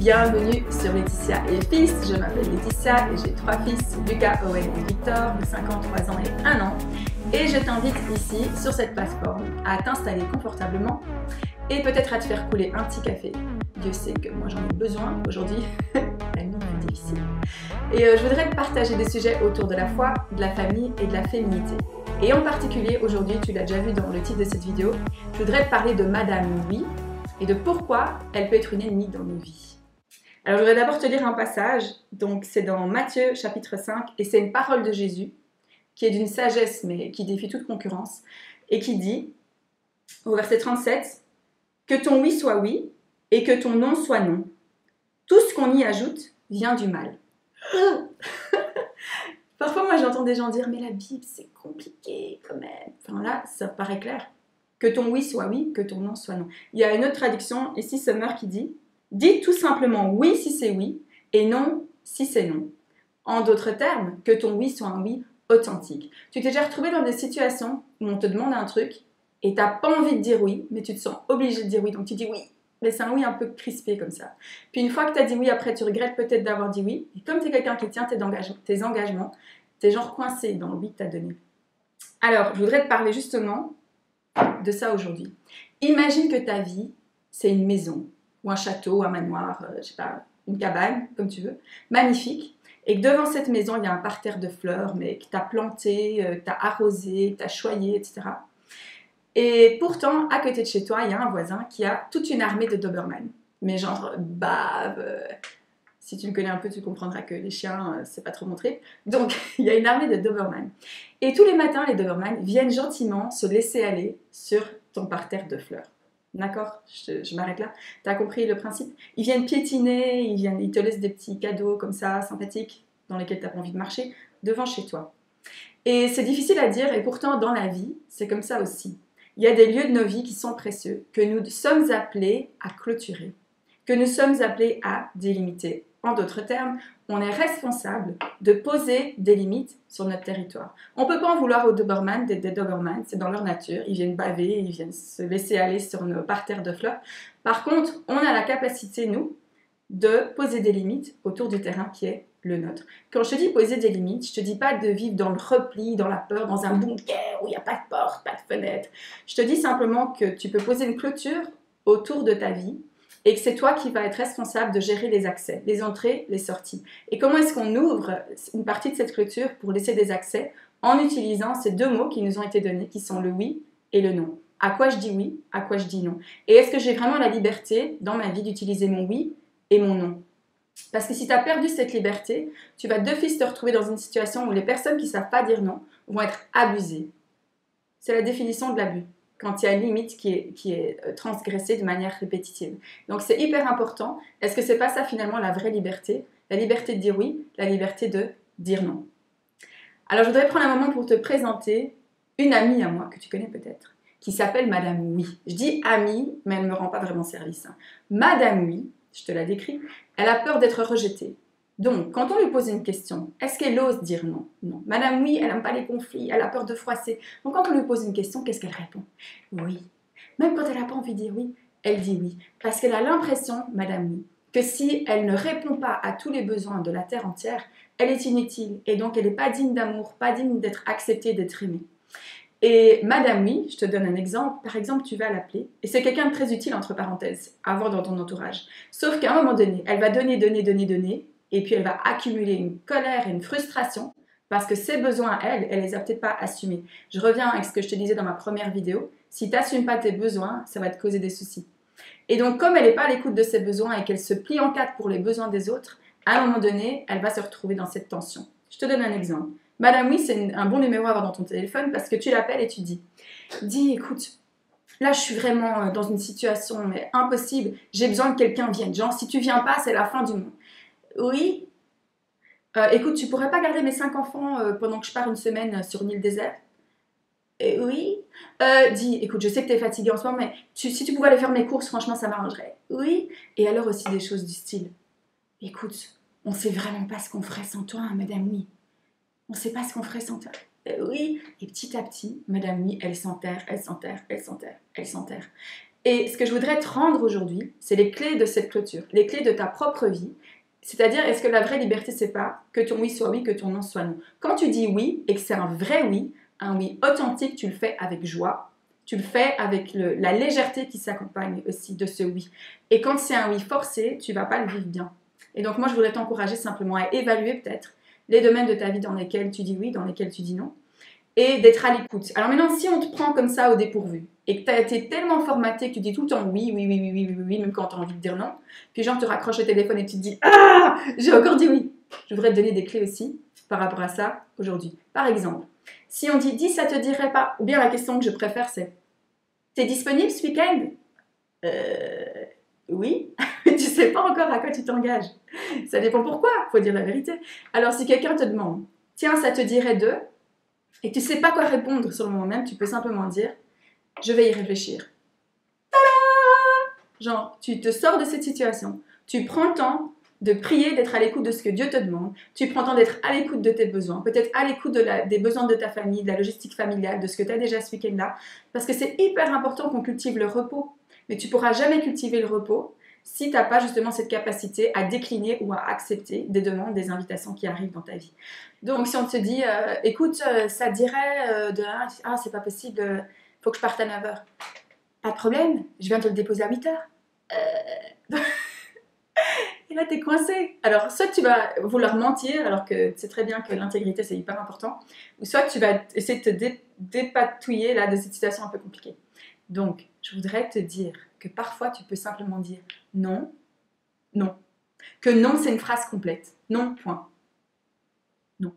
bienvenue sur Laetitia et Fils. Je m'appelle Laetitia et j'ai 3 fils, Lucas, Owen et Victor, de 5 ans, 3 ans et 1 an. Et je t'invite ici, sur cette plateforme, à t'installer confortablement et peut-être à te faire couler un petit café. Dieu sait que moi j'en ai besoin aujourd'hui, la nuit est difficile. Et je voudrais te partager des sujets autour de la foi, de la famille et de la féminité. Et en particulier aujourd'hui, tu l'as déjà vu dans le titre de cette vidéo, je voudrais te parler de Madame Oui et de pourquoi elle peut être une ennemie dans nos vies. Alors je voudrais d'abord te lire un passage, donc c'est dans Matthieu chapitre 5 et c'est une parole de Jésus qui est d'une sagesse mais qui défie toute concurrence et qui dit au verset 37 « Que ton oui soit oui et que ton non soit non. Tout ce qu'on y ajoute vient du mal. » Parfois moi j'entends des gens dire « Mais la Bible c'est compliqué quand même. » Enfin là ça paraît clair. Que ton oui soit oui, que ton non soit non. Il y a une autre traduction, ici Summer, qui dit « Dis tout simplement oui si c'est oui et non si c'est non. » En d'autres termes, que ton oui soit un oui authentique. Tu t'es déjà retrouvé dans des situations où on te demande un truc et tu n'as pas envie de dire oui, mais tu te sens obligé de dire oui, donc tu dis oui. Mais c'est un oui un peu crispé comme ça. Puis une fois que tu as dit oui, après tu regrettes peut-être d'avoir dit oui. Et comme tu es quelqu'un qui tient tes engagements, tu es genre coincé dans le oui que tu as donné. Alors, je voudrais te parler justement de ça aujourd'hui. Imagine que ta vie, c'est une maison, ou un château, un manoir, je sais pas, une cabane, comme tu veux, magnifique, et que devant cette maison, il y a un parterre de fleurs, mais que tu as planté, tu as arrosé, tu as choyé, etc. Et pourtant, à côté de chez toi, il y a un voisin qui a toute une armée de Doberman. Mais genre, si tu me connais un peu, tu comprendras que les chiens, c'est pas trop mon trip. Donc, il y a une armée de Doberman. Et tous les matins, les Doberman viennent gentiment se laisser aller sur ton parterre de fleurs. D'accord? Je m'arrête là. Tu as compris le principe? Ils viennent piétiner, ils te laissent des petits cadeaux comme ça, sympathiques, dans lesquels tu n'as pas envie de marcher, devant chez toi. Et c'est difficile à dire, et pourtant, dans la vie, c'est comme ça aussi. Il y a des lieux de nos vies qui sont précieux, que nous sommes appelés à clôturer, que nous sommes appelés à délimiter. En d'autres termes, on est responsable de poser des limites sur notre territoire. On ne peut pas en vouloir aux Doberman, des Doberman, c'est dans leur nature, ils viennent baver, ils viennent se laisser aller sur nos parterres de fleurs. Par contre, on a la capacité, nous, de poser des limites autour du terrain qui est le nôtre. Quand je te dis poser des limites, je ne te dis pas de vivre dans le repli, dans la peur, dans un bunker où il n'y a pas de porte, pas de fenêtre. Je te dis simplement que tu peux poser une clôture autour de ta vie et que c'est toi qui vas être responsable de gérer les accès, les entrées, les sorties. Et comment est-ce qu'on ouvre une partie de cette clôture pour laisser des accès en utilisant ces deux mots qui nous ont été donnés, qui sont le oui et le non. À quoi je dis oui, à quoi je dis non. Et est-ce que j'ai vraiment la liberté dans ma vie d'utiliser mon oui et mon non? Parce que si tu as perdu cette liberté, tu vas d'office te retrouver dans une situation où les personnes qui ne savent pas dire non vont être abusées. C'est la définition de l'abus, quand il y a une limite qui est transgressée de manière répétitive. Donc c'est hyper important. Est-ce que c'est pas ça finalement la vraie liberté? La liberté de dire oui, la liberté de dire non. Alors je voudrais prendre un moment pour te présenter une amie à moi, que tu connais peut-être, qui s'appelle Madame Oui. Je dis amie, mais elle ne me rend pas vraiment service. Madame Oui, je te la décris, elle a peur d'être rejetée. Donc, quand on lui pose une question, est-ce qu'elle ose dire non? Non. Madame Oui, elle n'aime pas les conflits, elle a peur de froisser. Donc, quand on lui pose une question, qu'est-ce qu'elle répond? Oui. Même quand elle n'a pas envie de dire oui, elle dit oui. Parce qu'elle a l'impression, Madame Oui, que si elle ne répond pas à tous les besoins de la terre entière, elle est inutile. Et donc, elle n'est pas digne d'amour, pas digne d'être acceptée, d'être aimée. Et Madame Oui, je te donne un exemple, par exemple tu vas l'appeler, et c'est quelqu'un de très utile entre parenthèses, à avoir dans ton entourage. Sauf qu'à un moment donné, elle va donner, et puis elle va accumuler une colère et une frustration, parce que ses besoins, elle les a peut-être pas assumés. Je reviens avec ce que je te disais dans ma première vidéo, si tu n'assumes pas tes besoins, ça va te causer des soucis. Et donc comme elle n'est pas à l'écoute de ses besoins et qu'elle se plie en quatre pour les besoins des autres, à un moment donné, elle va se retrouver dans cette tension. Je te donne un exemple. Madame Oui, c'est un bon numéro à avoir dans ton téléphone parce que tu l'appelles et tu dis « Dis, écoute, là je suis vraiment dans une situation mais impossible, j'ai besoin que quelqu'un vienne. Genre, si tu viens pas, c'est la fin du monde. » Oui. Écoute, tu pourrais pas garder mes 5 enfants pendant que je pars une semaine sur une île déserte? Oui. Dis, écoute, je sais que tu es fatiguée en ce moment, mais si tu pouvais aller faire mes courses, franchement, ça m'arrangerait. Oui. Et alors aussi des choses du style « Écoute, on sait vraiment pas ce qu'on ferait sans toi, hein, Madame Oui. On ne sait pas ce qu'on ferait sans toi. » Oui. Et petit à petit, Madame Oui, elle s'enterre. Et ce que je voudrais te rendre aujourd'hui, c'est les clés de cette clôture, les clés de ta propre vie. C'est-à-dire, est-ce que la vraie liberté, c'est pas que ton oui soit oui, que ton non soit non. Quand tu dis oui et que c'est un vrai oui, un oui authentique, tu le fais avec joie, tu le fais avec la légèreté qui s'accompagne aussi de ce oui. Et quand c'est un oui forcé, tu vas pas le vivre bien. Et donc moi, je voudrais t'encourager simplement à évaluer peut-être les domaines de ta vie dans lesquels tu dis oui, dans lesquels tu dis non, et d'être à l'écoute. Alors maintenant, si on te prend comme ça au dépourvu, et que tu as été tellement formaté que tu dis tout le temps oui, oui, oui, oui, oui, oui, oui, même quand tu as envie de dire non, puis genre te raccroche le téléphone et tu te dis « Ah, j'ai encore dit oui !» Je voudrais te donner des clés aussi par rapport à ça aujourd'hui. Par exemple, si on dit « Dis, ça te dirait pas ?» ou bien la question que je préfère c'est « T'es disponible ce week-end ?» Oui, mais tu sais pas encore à quoi tu t'engages. Ça dépend pourquoi, faut dire la vérité. Alors si quelqu'un te demande « Tiens, ça te dirait de ?» et que tu sais pas quoi répondre sur le moment même, tu peux simplement dire « Je vais y réfléchir ». Genre, tu te sors de cette situation, tu prends le temps de prier, d'être à l'écoute de ce que Dieu te demande, tu prends le temps d'être à l'écoute de tes besoins, peut-être à l'écoute des besoins de ta famille, de la logistique familiale, de ce que tu as déjà ce week-end-là, parce que c'est hyper important qu'on cultive le repos. Mais tu pourras jamais cultiver le repos si tu n'as pas justement cette capacité à décliner ou à accepter des demandes, des invitations qui arrivent dans ta vie. Donc si on te dit, écoute, ça dirait de ah, c'est pas possible, faut que je parte à 9h. Pas de problème, je viens te le déposer à 8h. Et là, t'es coincé. Alors, soit tu vas vouloir mentir, alors que c'est très bien que l'intégrité, c'est hyper important, ou soit tu vas essayer de te dépatouiller là, de cette situation un peu compliquée. Donc, je voudrais te dire que parfois, tu peux simplement dire non, non. Que non, c'est une phrase complète. Non, point. Non.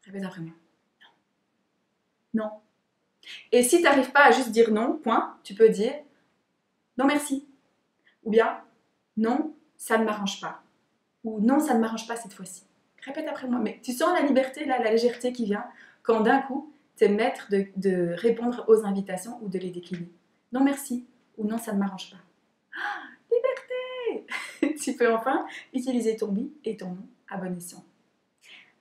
Répète après moi. Non. Non. Et si tu n'arrives pas à juste dire non, point, tu peux dire non, merci. Ou bien non, ça ne m'arrange pas. Ou non, ça ne m'arrange pas cette fois-ci. Répète après moi. Mais tu sens la liberté, là, la légèreté qui vient quand d'un coup, tu es maître de répondre aux invitations ou de les décliner. Non, merci. Ou non, ça ne m'arrange pas. Ah, liberté. Tu peux enfin utiliser ton oui et ton non à bon escient.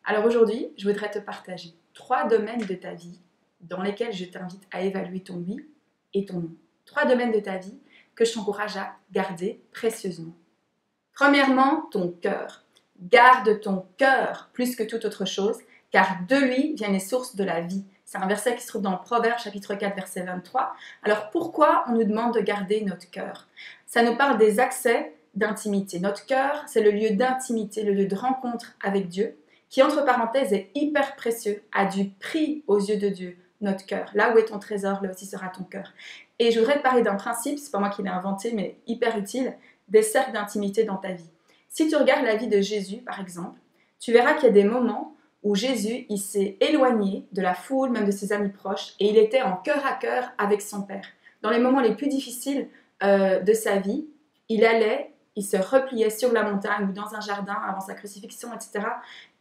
Alors aujourd'hui, je voudrais te partager 3 domaines de ta vie dans lesquels je t'invite à évaluer ton oui et ton non. 3 domaines de ta vie que je t'encourage à garder précieusement. Premièrement, ton cœur. Garde ton cœur plus que toute autre chose, car de lui viennent les sources de la vie. C'est un verset qui se trouve dans Proverbes chapitre 4, verset 23. Alors pourquoi on nous demande de garder notre cœur? Ça nous parle des accès d'intimité. Notre cœur, c'est le lieu d'intimité, le lieu de rencontre avec Dieu, qui entre parenthèses est hyper précieux, a du prix aux yeux de Dieu. Notre cœur. Là où est ton trésor, là aussi sera ton cœur. Et je voudrais te parler d'un principe, c'est pas moi qui l'ai inventé, mais hyper utile, des cercles d'intimité dans ta vie. Si tu regardes la vie de Jésus, par exemple, tu verras qu'il y a des moments où Jésus, il s'est éloigné de la foule, même de ses amis proches, et il était en cœur à cœur avec son Père. Dans les moments les plus difficiles de sa vie, il allait, il se repliait sur la montagne ou dans un jardin avant sa crucifixion, etc.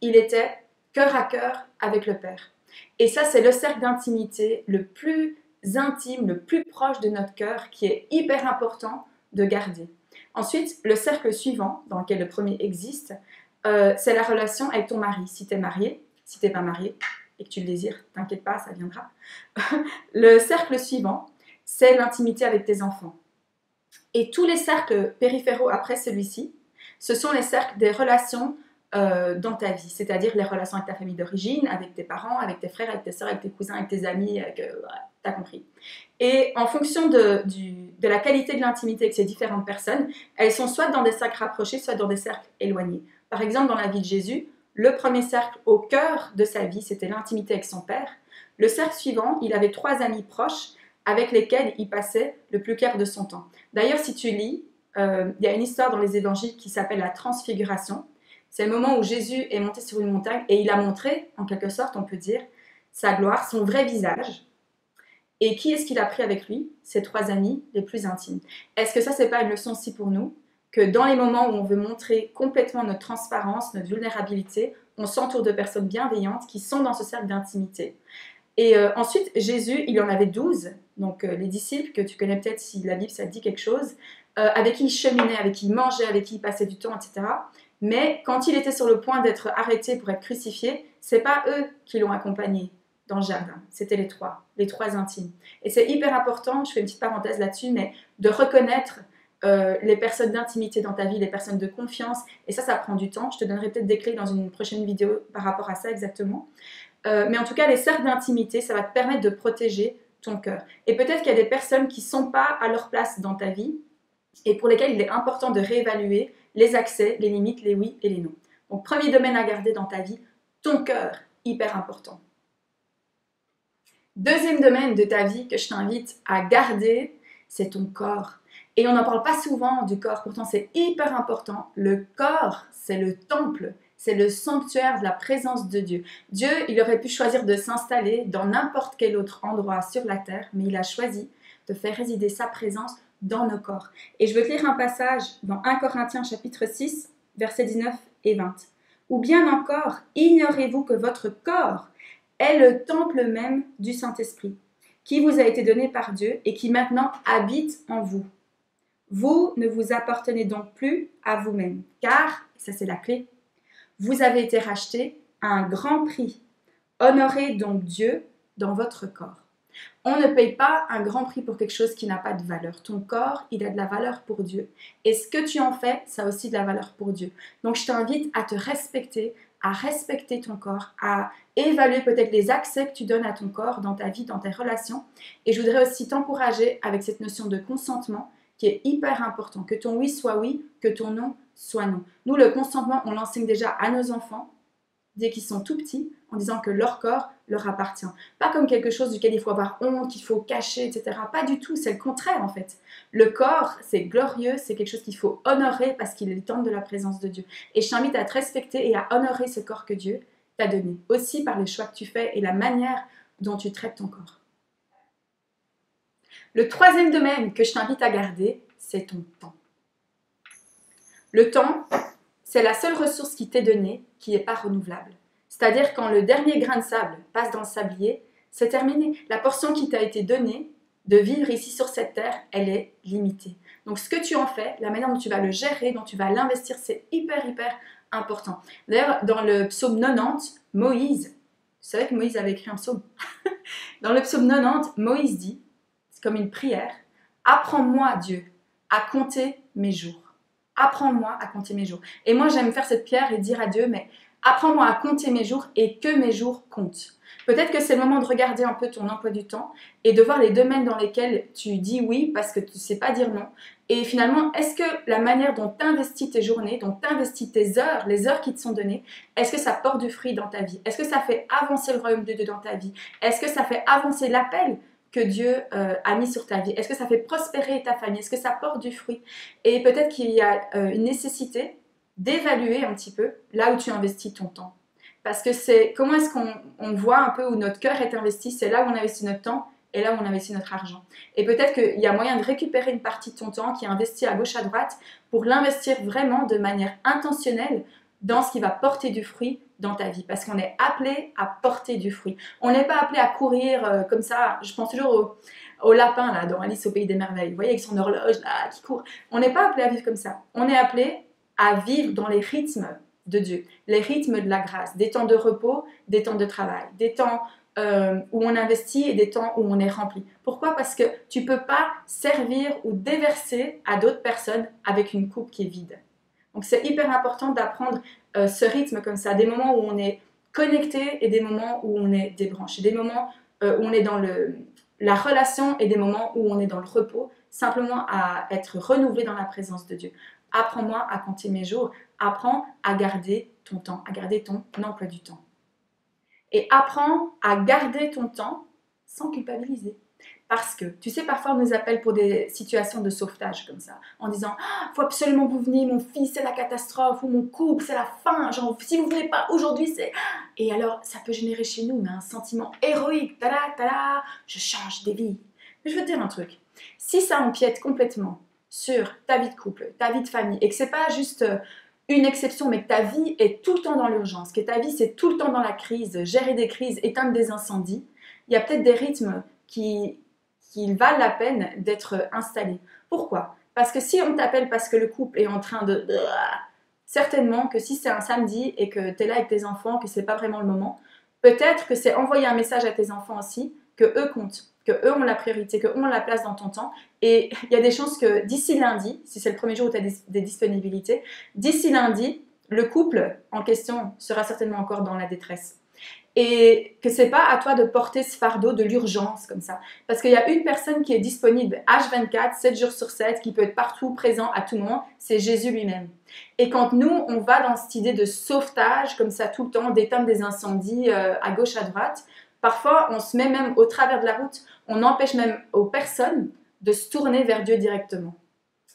Il était cœur à cœur avec le Père. Et ça, c'est le cercle d'intimité le plus intime, le plus proche de notre cœur, qui est hyper important de garder. Ensuite, le cercle suivant, dans lequel le premier existe, c'est la relation avec ton mari. Si tu es marié, si tu n'es pas marié, et que tu le désires, t'inquiète pas, ça viendra. Le cercle suivant, c'est l'intimité avec tes enfants. Et tous les cercles périphéraux après celui-ci, ce sont les cercles des relations dans ta vie, c'est-à-dire les relations avec ta famille d'origine, avec tes parents, avec tes frères, avec tes soeurs, avec tes cousins, avec tes amis, t'as compris. Et en fonction de la qualité de l'intimité avec ces différentes personnes, elles sont soit dans des cercles rapprochés, soit dans des cercles éloignés. Par exemple, dans la vie de Jésus, le premier cercle au cœur de sa vie, c'était l'intimité avec son Père. Le cercle suivant, il avait 3 amis proches avec lesquels il passait le plus clair de son temps. D'ailleurs, si tu lis, il y a une histoire dans les évangiles qui s'appelle la transfiguration. C'est le moment où Jésus est monté sur une montagne et il a montré, en quelque sorte, on peut dire, sa gloire, son vrai visage. Et qui est-ce qu'il a pris avec lui? Ses 3 amis les plus intimes. Est-ce que ça, c'est pas une leçon aussi pour nous? Que dans les moments où on veut montrer complètement notre transparence, notre vulnérabilité, on s'entoure de personnes bienveillantes qui sont dans ce cercle d'intimité. Et ensuite, Jésus, il en avait 12, donc les disciples, que tu connais peut-être si la Bible, ça te dit quelque chose, avec qui il cheminait, avec qui il mangeait, avec qui il passait du temps, etc. Mais quand il était sur le point d'être arrêté pour être crucifié, c'est pas eux qui l'ont accompagné. dans le jardin. C'était les trois intimes. Et c'est hyper important, je fais une petite parenthèse là-dessus, mais de reconnaître les personnes d'intimité dans ta vie, les personnes de confiance, et ça prend du temps. Je te donnerai peut-être des clés dans une prochaine vidéo par rapport à ça exactement. Mais en tout cas, les cercles d'intimité, ça va te permettre de protéger ton cœur. Et peut-être qu'il y a des personnes qui ne sont pas à leur place dans ta vie et pour lesquelles il est important de réévaluer les accès, les limites, les oui et les non. Donc, premier domaine à garder dans ta vie, ton cœur, hyper important. Deuxième domaine de ta vie que je t'invite à garder, c'est ton corps. Et on n'en parle pas souvent du corps, pourtant c'est hyper important. Le corps, c'est le temple, c'est le sanctuaire de la présence de Dieu. Dieu, il aurait pu choisir de s'installer dans n'importe quel autre endroit sur la terre, mais il a choisi de faire résider sa présence dans nos corps. Et je veux te lire un passage dans 1 Corinthiens chapitre 6, versets 19 et 20. Ou bien encore, ignorez-vous que votre corps est le temple même du Saint-Esprit, qui vous a été donné par Dieu et qui maintenant habite en vous. Vous ne vous appartenez donc plus à vous-même, car, ça c'est la clé, vous avez été rachetés à un grand prix. Honorez donc Dieu dans votre corps. On ne paye pas un grand prix pour quelque chose qui n'a pas de valeur. Ton corps, il a de la valeur pour Dieu. Et ce que tu en fais, ça a aussi de la valeur pour Dieu. Donc je t'invite à te respecter, à respecter ton corps, à évaluer peut-être les accès que tu donnes à ton corps dans ta vie, dans tes relations. Et je voudrais aussi t'encourager avec cette notion de consentement qui est hyper important. Que ton oui, que ton non soit non. Nous, le consentement, on l'enseigne déjà à nos enfants dès qu'ils sont tout petits, en disant que leur corps leur appartient. Pas comme quelque chose duquel il faut avoir honte, qu'il faut cacher, etc. Pas du tout, c'est le contraire en fait. Le corps, c'est glorieux, c'est quelque chose qu'il faut honorer parce qu'il est le temple de la présence de Dieu. Et je t'invite à te respecter et à honorer ce corps que Dieu t'a donné, aussi par les choix que tu fais et la manière dont tu traites ton corps. Le troisième domaine que je t'invite à garder, c'est ton temps. Le temps, c'est la seule ressource qui t'est donnée qui n'est pas renouvelable. C'est-à-dire quand le dernier grain de sable passe dans le sablier, c'est terminé. La portion qui t'a été donnée de vivre ici sur cette terre, elle est limitée. Donc ce que tu en fais, la manière dont tu vas le gérer, dont tu vas l'investir, c'est hyper important. D'ailleurs, dans le psaume 90, Moïse, vous savez que Moïse avait écrit un psaume. Dans le psaume 90, Moïse dit, c'est comme une prière, « Apprends-moi, Dieu, à compter mes jours. » Apprends-moi à compter mes jours. Et moi, j'aime faire cette prière et dire à Dieu, mais apprends-moi à compter mes jours et que mes jours comptent. Peut-être que c'est le moment de regarder un peu ton emploi du temps et de voir les domaines dans lesquels tu dis oui parce que tu ne sais pas dire non. Et finalement, est-ce que la manière dont tu investis tes journées, dont tu investis tes heures, les heures qui te sont données, est-ce que ça porte du fruit dans ta vie? Est-ce que ça fait avancer le royaume de Dieu dans ta vie? Est-ce que ça fait avancer l'appel que Dieu a mis sur ta vie? Est-ce que ça fait prospérer ta famille? Est-ce que ça porte du fruit? Et peut-être qu'il y a une nécessité d'évaluer un petit peu là où tu investis ton temps. Parce que c'est comment est-ce qu'on voit un peu où notre cœur est investi, c'est là où on investit notre temps et là où on investit notre argent. Et peut-être qu'il y a moyen de récupérer une partie de ton temps qui est investi à gauche à droite pour l'investir vraiment de manière intentionnelle dans ce qui va porter du fruit dans ta vie. Parce qu'on est appelé à porter du fruit. On n'est pas appelé à courir comme ça. Je pense toujours au lapin là, dans Alice au Pays des Merveilles. Vous voyez, avec son horloge là, qui court. On n'est pas appelé à vivre comme ça. On est appelé à vivre dans les rythmes de Dieu, les rythmes de la grâce, des temps de repos, des temps de travail, des temps où on investit et des temps où on est rempli. Pourquoi? Parce que tu ne peux pas servir ou déverser à d'autres personnes avec une coupe qui est vide. Donc c'est hyper important d'apprendre ce rythme comme ça, des moments où on est connecté et des moments où on est débranché, des moments où on est dans la relation et des moments où on est dans le repos, simplement à être renouvelé dans la présence de Dieu. Apprends-moi à compter mes jours, apprends à garder ton temps, à garder ton emploi du temps. Et apprends à garder ton temps sans culpabiliser. Parce que, tu sais, parfois on nous appelle pour des situations de sauvetage comme ça, en disant « faut absolument que vous veniez, mon fils c'est la catastrophe » ou « mon couple c'est la fin, genre si vous ne venez pas aujourd'hui c'est... » Et alors ça peut générer chez nous un sentiment héroïque, tada, tada, je change des vies. Mais je veux te dire un truc, si ça empiète complètement sur ta vie de couple, ta vie de famille, et que c'est pas juste une exception, mais que ta vie est tout le temps dans l'urgence, que ta vie c'est tout le temps dans la crise, gérer des crises, éteindre des incendies, il y a peut-être des rythmes qui valent la peine d'être installés. Pourquoi? Parce que si on t'appelle parce que le couple est en train de... Certainement que si c'est un samedi et que tu es là avec tes enfants, que c'est pas vraiment le moment, Peut-être que c'est envoyer un message à tes enfants aussi, que eux comptent, que eux ont la priorité, que eux ont la place dans ton temps. Et il y a des chances que d'ici lundi, si c'est le premier jour où tu as des disponibilités, d'ici lundi, le couple en question sera certainement encore dans la détresse. Et que c'est pas à toi de porter ce fardeau de l'urgence comme ça. Parce qu'il y a une personne qui est disponible H24, 7 jours sur 7, qui peut être partout, présent à tout moment, c'est Jésus lui-même. Et quand nous, on va dans cette idée de sauvetage, comme ça tout le temps, d'éteindre des incendies à gauche, à droite, parfois on se met même au travers de la route, on empêche même aux personnes de se tourner vers Dieu directement.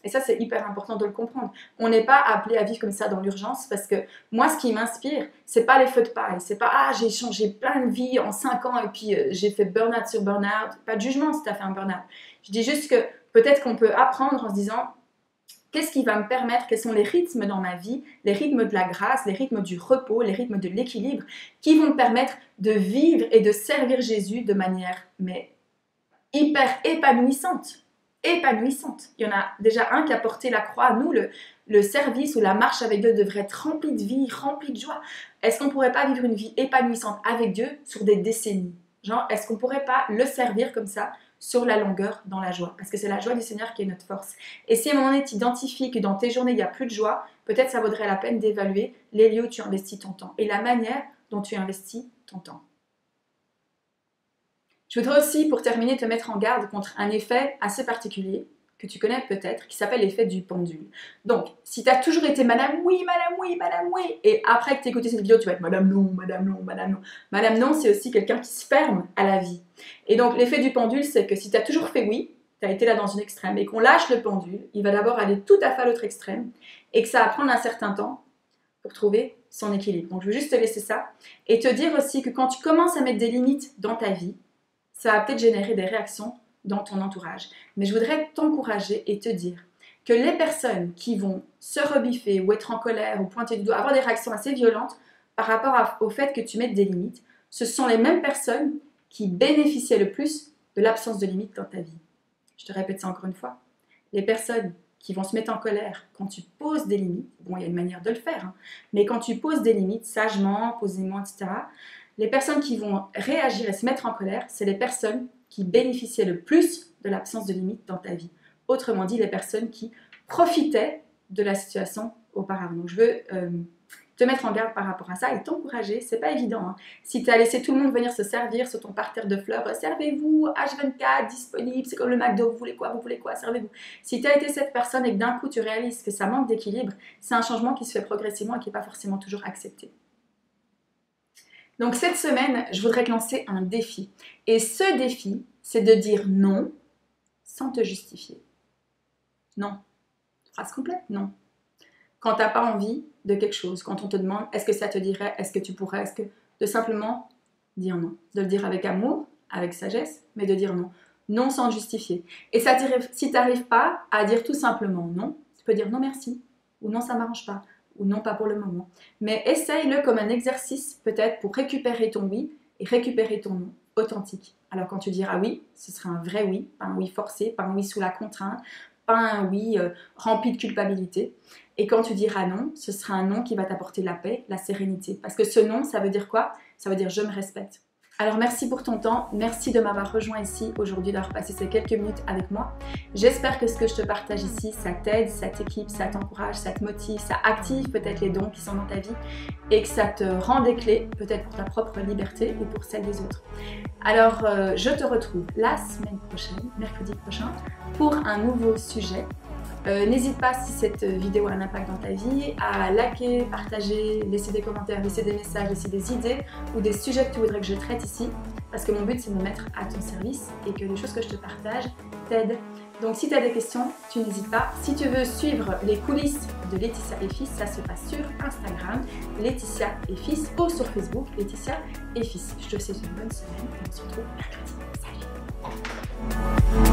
Et ça, c'est hyper important de le comprendre. On n'est pas appelé à vivre comme ça dans l'urgence parce que moi, ce qui m'inspire, c'est pas les feux de paille. C'est pas « Ah, j'ai changé plein de vies en 5 ans et puis j'ai fait burn-out sur burn-out. » Pas de jugement si tu as fait un burn-out. Je dis juste que peut-être qu'on peut apprendre en se disant « Qu'est-ce qui va me permettre, quels sont les rythmes dans ma vie, les rythmes de la grâce, les rythmes du repos, les rythmes de l'équilibre qui vont me permettre de vivre et de servir Jésus de manière mais hyper épanouissante. » Épanouissante. Il y en a déjà un qui a porté la croix. Nous, le service ou la marche avec Dieu devrait être rempli de vie, rempli de joie. Est-ce qu'on ne pourrait pas vivre une vie épanouissante avec Dieu sur des décennies? Genre, est-ce qu'on ne pourrait pas le servir comme ça sur la longueur dans la joie? Parce que c'est la joie du Seigneur qui est notre force. Et si à un moment donné, tu identifies que dans tes journées, il n'y a plus de joie, peut-être ça vaudrait la peine d'évaluer les lieux où tu investis ton temps et la manière dont tu investis ton temps. Je voudrais aussi, pour terminer, te mettre en garde contre un effet assez particulier, que tu connais peut-être, qui s'appelle l'effet du pendule. Donc, si tu as toujours été Madame oui, Madame oui, Madame oui, et après que tu as écouté cette vidéo, tu vas être Madame non, Madame non, Madame non. Madame non, c'est aussi quelqu'un qui se ferme à la vie. Et donc, l'effet du pendule, c'est que si tu as toujours fait oui, tu as été là dans une extrême, et qu'on lâche le pendule, il va d'abord aller tout à fait à l'autre extrême, et que ça va prendre un certain temps pour trouver son équilibre. Donc, je veux juste te laisser ça, et te dire aussi que quand tu commences à mettre des limites dans ta vie, ça va peut-être générer des réactions dans ton entourage. Mais je voudrais t'encourager et te dire que les personnes qui vont se rebiffer ou être en colère ou pointer du doigt, avoir des réactions assez violentes par rapport au fait que tu mettes des limites, ce sont les mêmes personnes qui bénéficiaient le plus de l'absence de limites dans ta vie. Je te répète ça encore une fois. Les personnes qui vont se mettre en colère quand tu poses des limites, bon, il y a une manière de le faire, hein, mais quand tu poses des limites sagement, posément, etc., les personnes qui vont réagir et se mettre en colère, c'est les personnes qui bénéficiaient le plus de l'absence de limites dans ta vie. Autrement dit, les personnes qui profitaient de la situation auparavant. Donc, je veux te mettre en garde par rapport à ça et t'encourager. C'est pas évident. Hein. Si tu as laissé tout le monde venir se servir sur ton parterre de fleurs, servez-vous, H24, disponible, c'est comme le McDo, vous voulez quoi, servez-vous. Si tu as été cette personne et que d'un coup tu réalises que ça manque d'équilibre, c'est un changement qui se fait progressivement et qui n'est pas forcément toujours accepté. Donc cette semaine, je voudrais te lancer un défi. Et ce défi, c'est de dire non sans te justifier. Non. Phrase complète, non. Quand tu n'as pas envie de quelque chose, quand on te demande est-ce que ça te dirait, est-ce que tu pourrais, est-ce que... de simplement dire non. De le dire avec amour, avec sagesse, mais de dire non. Non sans justifier. Et ça, si tu n'arrives pas à dire tout simplement non, tu peux dire non merci, ou non ça ne m'arrange pas, ou non pas pour le moment. Mais essaye-le comme un exercice peut-être pour récupérer ton oui et récupérer ton non authentique. Alors quand tu diras oui, ce sera un vrai oui, pas un oui forcé, pas un oui sous la contrainte, pas un oui rempli de culpabilité. Et quand tu diras non, ce sera un non qui va t'apporter la paix, la sérénité. Parce que ce non, ça veut dire quoi? Ça veut dire je me respecte. Alors merci pour ton temps, merci de m'avoir rejoint ici aujourd'hui, d'avoir passé ces quelques minutes avec moi. J'espère que ce que je te partage ici, ça t'aide, ça t'équipe, ça t'encourage, ça te motive, ça active peut-être les dons qui sont dans ta vie et que ça te rend des clés peut-être pour ta propre liberté et pour celle des autres. Alors je te retrouve la semaine prochaine, mercredi prochain, pour un nouveau sujet. N'hésite pas, si cette vidéo a un impact dans ta vie, à liker, partager, laisser des commentaires, laisser des messages, laisser des idées ou des sujets que tu voudrais que je traite ici, parce que mon but c'est de me mettre à ton service et que les choses que je te partage t'aident. Donc si tu as des questions, tu n'hésites pas. Si tu veux suivre les coulisses de Laetitia et Fils, ça se passe sur Instagram, Laetitia et Fils, ou sur Facebook, Laetitia et Fils. Je te souhaite une bonne semaine et on se retrouve mercredi. Salut!